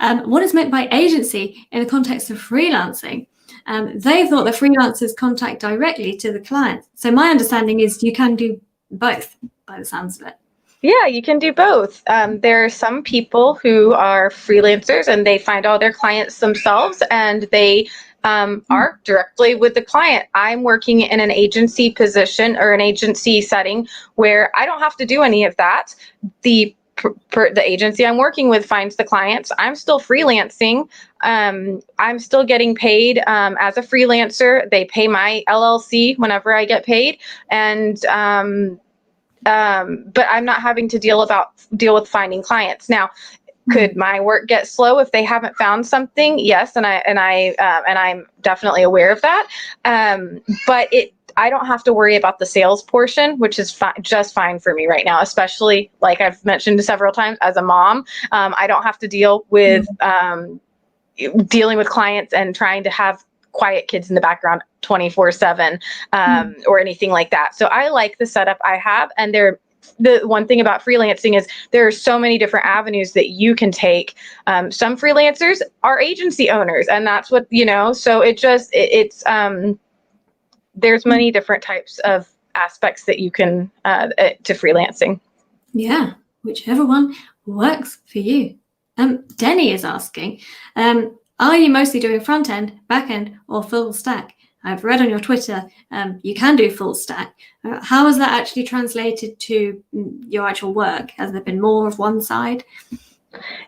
What is meant by agency in the context of freelancing? They thought the freelancers contact directly to the client. So my understanding is you can do both, by the sounds of it. Yeah, you can do both. There are some people who are freelancers and they find all their clients themselves, and they are directly with the client. I'm working in an agency position or an agency setting where I don't have to do any of that. The agency I'm working with finds the clients. I'm still freelancing. I'm still getting paid as a freelancer. They pay my LLC whenever I get paid, and but I'm not having to deal with finding clients. Now, could my work get slow if they haven't found something? Yes, and I'm definitely aware of that. But I don't have to worry about the sales portion, which is just fine for me right now, especially like I've mentioned several times as a mom. I don't have to deal with dealing with clients and trying to have quiet kids in the background 24/7 or anything like that. So I like the setup I have. And the one thing about freelancing is there are so many different avenues that you can take. Some freelancers are agency owners, and that's what, so there's many different types of aspects that you can to freelancing. Yeah, whichever one works for you. Denny is asking, are you mostly doing front end, back end, or full stack? I've read on your Twitter you can do full stack. How has that actually translated to your actual work? Has there been more of one side?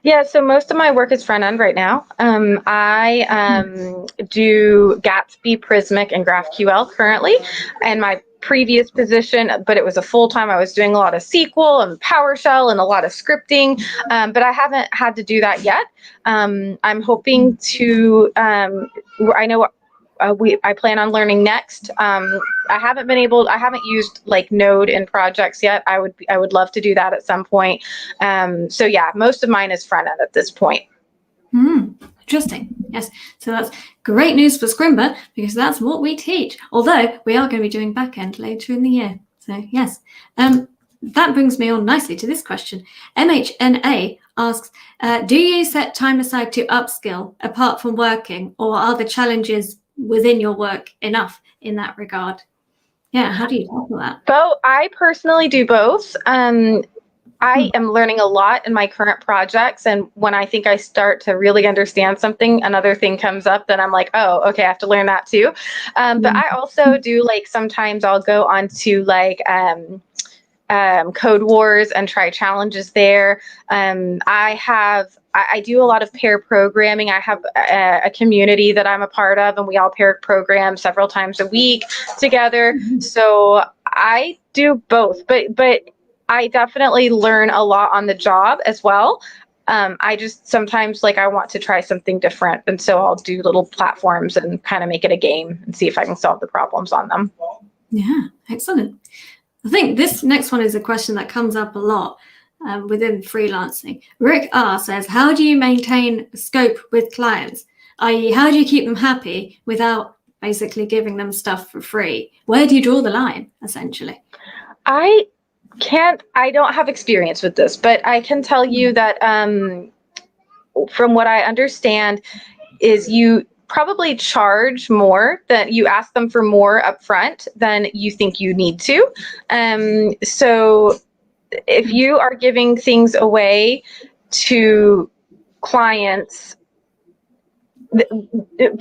Yeah, so most of my work is front end right now. I do Gatsby, Prismic, and GraphQL currently. And my previous position, but it was a full-time, I was doing a lot of SQL and PowerShell and a lot of scripting, but I haven't had to do that yet. I'm hoping to, I know I plan on learning Next. I haven't used like Node in projects yet. I would love to do that at some point. So yeah, most of mine is front end at this point. Interesting. Yes. So that's great news for Scrimba, because that's what we teach. Although we are going to be doing back end later in the year. So yes. That brings me on nicely to this question. MHNA asks, do you set time aside to upskill apart from working, or are the challenges within your work enough in that regard? Yeah, how do you tackle that? I personally do both. I am learning a lot in my current projects, and when I think I start to really understand something, another thing comes up that I'm like, oh, okay, I have to learn that too. But I also do, like, sometimes I'll go on to like Code Wars and try challenges there. I do a lot of pair programming. I have a community that I'm a part of, and we all pair program several times a week together. So I do both, but I definitely learn a lot on the job as well. I just sometimes I want to try something different, and so I'll do little platforms and kind of make it a game and see if I can solve the problems on them. Yeah, excellent. I think this next one is a question that comes up a lot within freelancing. Rick R says, how do you maintain scope with clients? I.e., how do you keep them happy without basically giving them stuff for free? Where do you draw the line, essentially? I don't have experience with this, but I can tell you that from what I understand is you probably charge more, that you ask them for more upfront than you think you need to. So if you are giving things away to clients,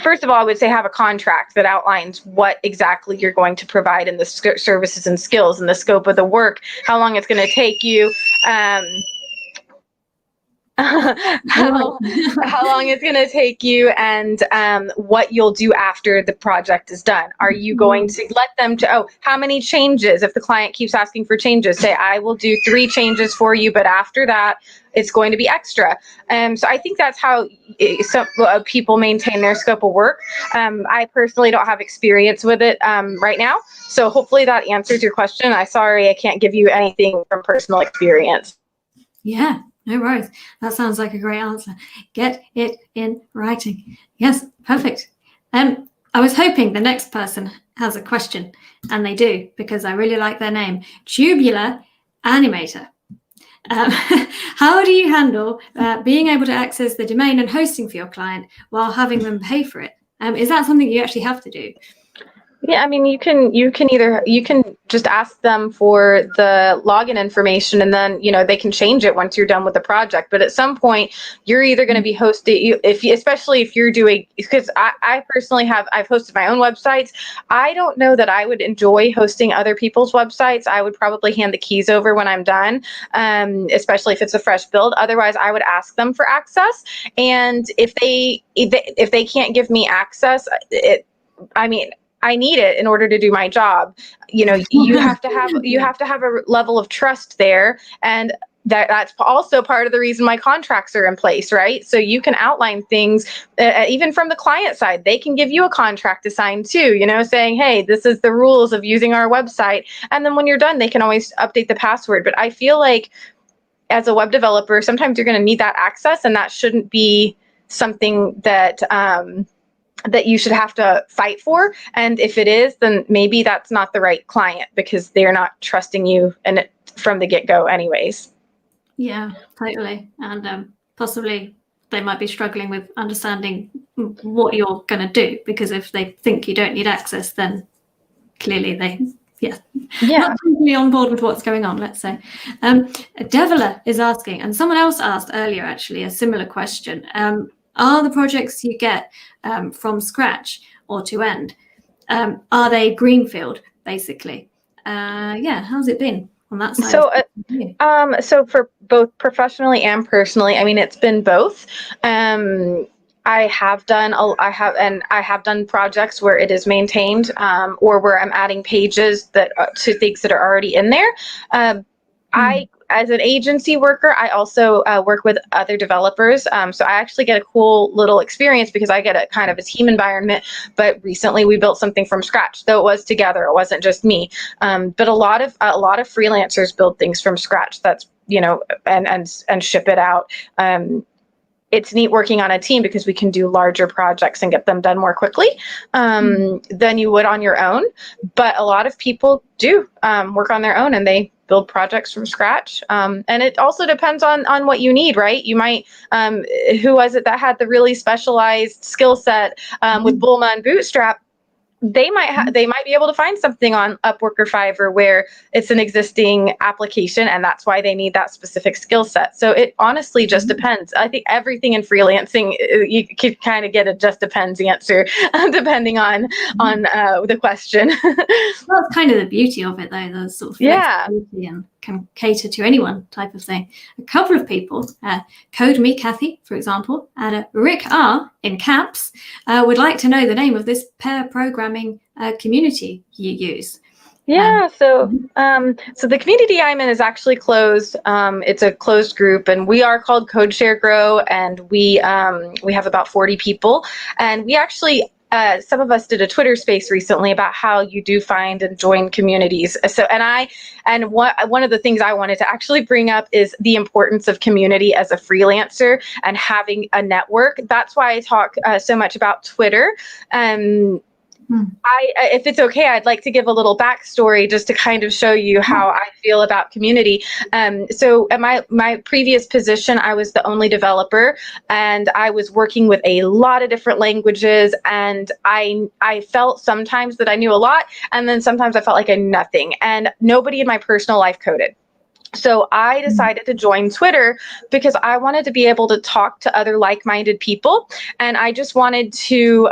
first of all, I would say have a contract that outlines what exactly you're going to provide in the services and skills and the scope of the work, how long it's going to take you, how long it's going to take you, and what you'll do after the project is done. Are you going to let them how many changes? If the client keeps asking for changes, say, I will do 3 changes for you, but after that, it's going to be extra. So I think that's how people maintain their scope of work. I personally don't have experience with it right now. So hopefully that answers your question. Sorry, I can't give you anything from personal experience. Yeah. No worries. That sounds like a great answer. Get it in writing. Yes, perfect. I was hoping the next person has a question, and they do, because I really like their name. Tubular Animator. How do you handle being able to access the domain and hosting for your client while having them pay for it? Is that something you actually have to do? Yeah, I mean, you can just ask them for the login information, and then they can change it once you're done with the project. But at some point, you're either going to be hosting, especially if you're doing, because I personally I've hosted my own websites. I don't know that I would enjoy hosting other people's websites. I would probably hand the keys over when I'm done, especially if it's a fresh build. Otherwise, I would ask them for access, and if they can't give me access, I mean, I need it in order to do my job. You have to have a level of trust there, and that's also part of the reason my contracts are in place, right? So you can outline things, even from the client side. They can give you a contract to sign too, saying, hey, this is the rules of using our website. And then when you're done, they can always update the password. But I feel like as a web developer, sometimes you're going to need that access, and that shouldn't be something that you should have to fight for. And if it is, then maybe that's not the right client, because they're not trusting you and from the get-go anyways. Yeah, totally. And possibly they might be struggling with understanding what you're going to do, because if they think you don't need access, then clearly not totally on board with what's going on, let's say. Deviler is asking, and someone else asked earlier actually a similar question. Are the projects you get from scratch or to end, are they greenfield, basically? How's it been on that side? So for both professionally and personally, I mean, it's been both. I have done projects where it is maintained, or where I'm adding pages to things that are already in there. As an agency worker, I also work with other developers. So I actually get a cool little experience, because I get a kind of a team environment. But recently we built something from scratch, though it was together. It wasn't just me. But a lot of freelancers build things from scratch. That's and ship it out. It's neat working on a team, because we can do larger projects and get them done more quickly than you would on your own. But a lot of people do work on their own, and they build projects from scratch. And it also depends on what you need, right? You might, who was it that had the really specialized skill set with Bulma and Bootstrap? They might be able to find something on Upwork or Fiverr where it's an existing application, and that's why they need that specific skill set. So it honestly just depends. I think everything in freelancing, you could kind of get a just depends answer depending on the question. Well, that's kind of the beauty of it, though, the sort of flexibility and can cater to anyone type of thing. A couple of people, Code Me Kathy, for example, and Rick R in caps, would like to know the name of this pair programming community you use. So the community I'm in is actually closed. It's a closed group, and we are called CodeShare Grow, and we have about 40 people, and we actually. Some of us did a Twitter space recently about how you do find and join communities. So, one of the things I wanted to actually bring up is the importance of community as a freelancer and having a network. That's why I talk so much about Twitter. If it's okay, I'd like to give a little backstory just to kind of show you how I feel about community. So at my previous position, I was the only developer, and I was working with a lot of different languages, and I felt sometimes that I knew a lot, and then sometimes I felt like I knew nothing, and nobody in my personal life coded. So I decided to join Twitter because I wanted to be able to talk to other like-minded people, and I just wanted to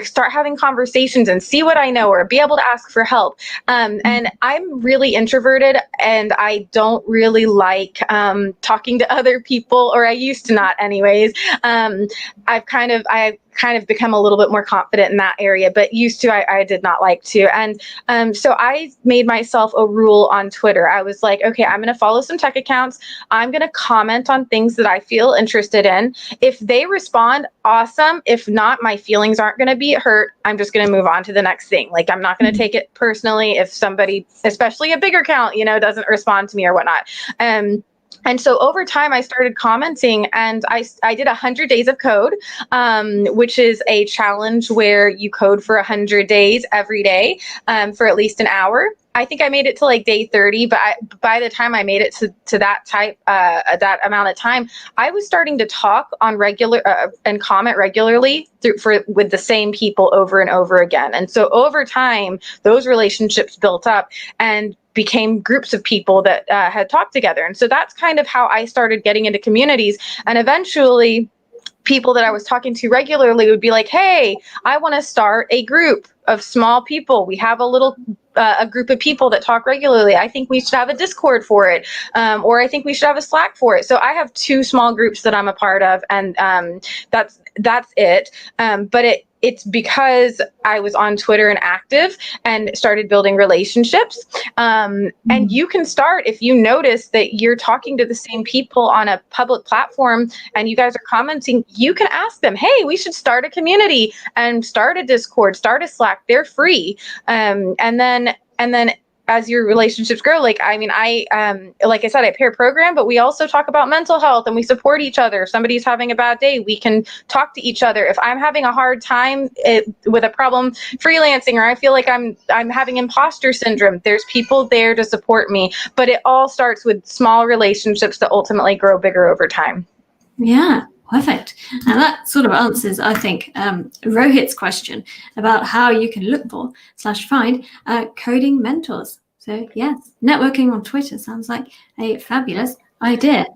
start having conversations and see what I know, or be able to ask for help. And I'm really introverted, and I don't really like talking to other people, or I used to not anyways. I've kind of become a little bit more confident in that area, but used to, I did not like to. And so I made myself a rule on Twitter. I was like, okay, I'm going to follow some tech accounts. I'm going to comment on things that I feel interested in. If they respond, awesome. If not, my feelings aren't going to be hurt. I'm just going to move on to the next thing. Like, I'm not going to take it personally if somebody, especially a bigger account, doesn't respond to me or whatnot. And so over time, I started commenting, and I did 100 days of code, which is a challenge where you code for 100 days every day for at least an hour. I think I made it to like day 30, but by the time I made it to that that amount of time, I was starting to talk on regular and comment regularly with the same people over and over again. And so over time, those relationships built up and became groups of people that had talked together. And so that's kind of how I started getting into communities. And eventually, people that I was talking to regularly would be like, hey, I want to start a group of small people. We have a group of people that talk regularly. I think we should have a Discord for it, or I think we should have a Slack for it. So I have 2 small groups that I'm a part of, and that's it. But it's because I was on Twitter and active and started building relationships. And you can start, if you notice that you're talking to the same people on a public platform and you guys are commenting, you can ask them, hey, we should start a community and start a Discord, start a Slack. They're free. And then as your relationships grow, like I said, I pair program, but we also talk about mental health and we support each other. If somebody's having a bad day, we can talk to each other. If I'm having a hard time with a problem freelancing, or I feel like I'm having imposter syndrome, there's people there to support me. But it all starts with small relationships that ultimately grow bigger over time. Yeah. Perfect. And that sort of answers, I think, Rohit's question about how you can look for / find coding mentors. So yes, networking on Twitter sounds like a fabulous idea.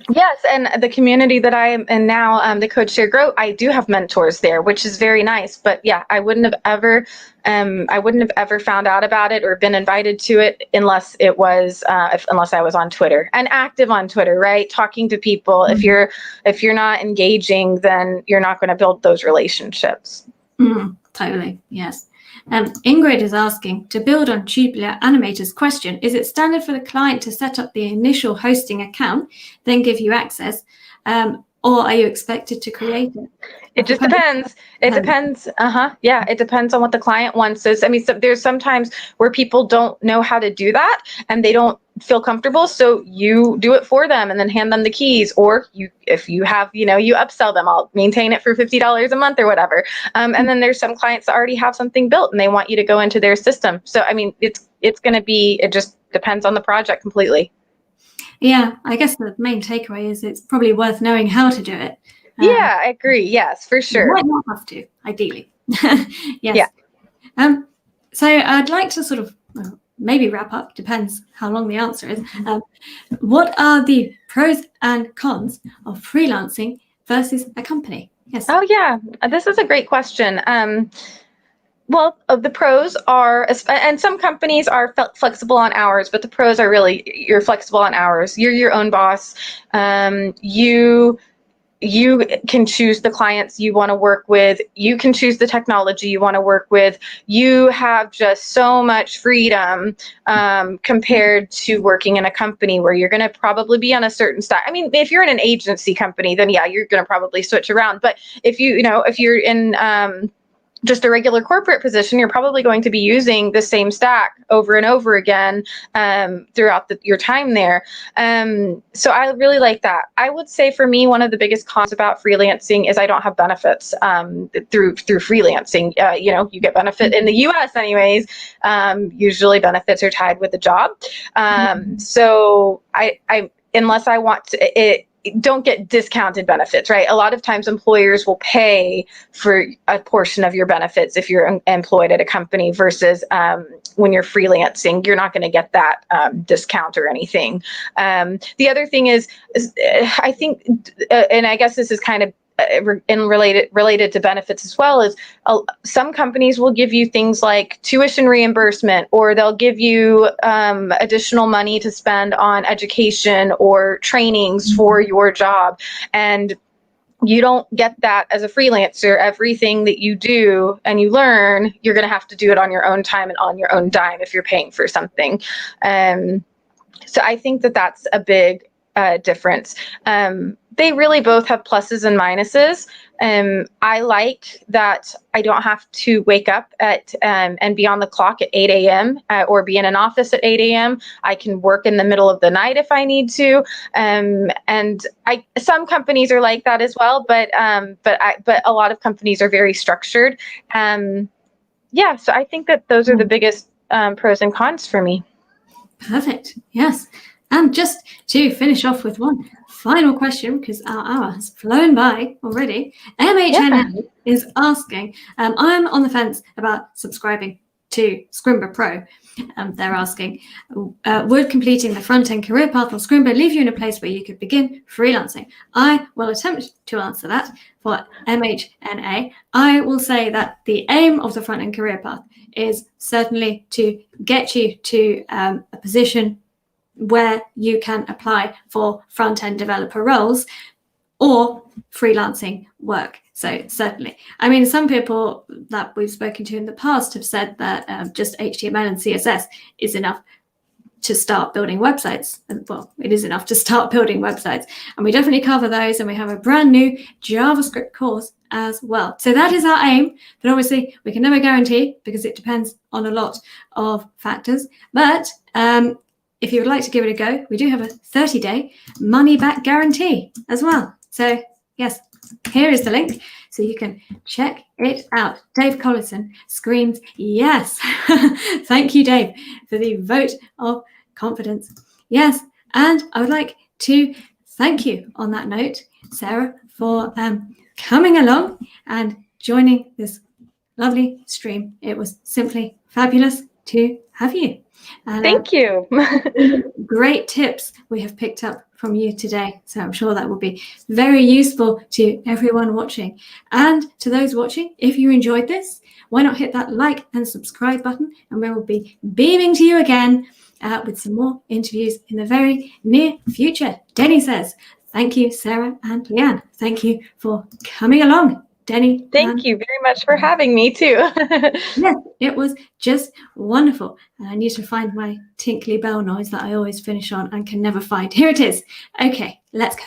Yes, and the community that I am in now, the Code Share Grow, I do have mentors there, which is very nice. But yeah, I wouldn't have ever found out about it or been invited to it unless it was unless I was on Twitter and active on Twitter, right? Talking to people. Mm-hmm. If you're not engaging, then you're not going to build those relationships. Totally, yes. Ingrid is asking, to build on Tubular Animator's question, is it standard for the client to set up the initial hosting account, then give you access, or are you expected to create it? It just depends. It depends. Yeah, it depends on what the client wants. I mean, so there's sometimes where people don't know how to do that and they don't feel comfortable. So you do it for them and then hand them the keys. Or if you have, you upsell them. I'll maintain it for $50 a month or whatever. And then there's some clients that already have something built and they want you to go into their system. So, I mean, it just depends on the project completely. Yeah, I guess the main takeaway is it's probably worth knowing how to do it. Yeah, I agree. Yes, for sure. You might not have to, ideally. Yes. Yeah. So I'd like to sort of maybe wrap up, depends how long the answer is. What are the pros and cons of freelancing versus a company? Yes. Oh, yeah. This is a great question. Well, the pros are, and some companies are flexible on hours, but the pros are really, you're flexible on hours. You're your own boss. You can choose the clients you want to work with. You can choose the technology you want to work with. You have just so much freedom compared to working in a company where you're going to probably be on a certain stack. I mean, if you're in an agency company, then yeah, you're going to probably switch around. But if you're in just a regular corporate position, you're probably going to be using the same stack over and over again throughout your time there. So I really like that. I would say for me, one of the biggest cons about freelancing is I don't have benefits through freelancing. You get benefit in the US anyways. Usually benefits are tied with the job. So I unless I want to, don't get discounted benefits, right? A lot of times employers will pay for a portion of your benefits if you're employed at a company versus when you're freelancing, you're not going to get that discount or anything. The other thing is I think, and I guess this is kind of related to benefits as well, is some companies will give you things like tuition reimbursement, or they'll give you additional money to spend on education or trainings for your job. And you don't get that as a freelancer. Everything that you do and you learn, you're going to have to do it on your own time and on your own dime if you're paying for something. So I think that that's a big difference. They really both have pluses and minuses. I like that I don't have to wake up at and be on the clock at 8 a.m. Or be in an office at 8 a.m. I can work in the middle of the night if I need to. And some companies are like that as well, but a lot of companies are very structured. So I think that those are the biggest pros and cons for me. Perfect. Yes. And just to finish off with one final question, because our hour has flown by already, MHNA is asking, I'm on the fence about subscribing to Scrimba Pro. They're asking, would completing the front-end career path on Scrimba leave you in a place where you could begin freelancing? I will attempt to answer that for MHNA. I will say that the aim of the front-end career path is certainly to get you to a position where you can apply for front-end developer roles or freelancing work. So certainly, I mean, some people that we've spoken to in the past have said that just HTML and CSS is enough to start building websites. And well, it is enough to start building websites. And we definitely cover those. And we have a brand new JavaScript course as well. So that is our aim. But obviously, we can never guarantee because it depends on a lot of factors. But if you would like to give it a go, we do have a 30-day money-back guarantee as well. So yes, here is the link so you can check it out. Dave Collison screams yes. Thank you, Dave, for the vote of confidence. Yes, and I would like to thank you on that note, Sarah, for coming along and joining this lovely stream. It was simply fabulous to have you. And, thank you. Great tips we have picked up from you today. So I'm sure that will be very useful to everyone watching. And to those watching, if you enjoyed this, why not hit that like and subscribe button, and we will be beaming to you again with some more interviews in the very near future. Denny says, thank you, Sarah and Leanne. Thank you for coming along. Denny. Thank you very much for having me too. Yes, it was just wonderful. And I need to find my tinkly bell noise that I always finish on and can never find. Here it is. Okay, let's go.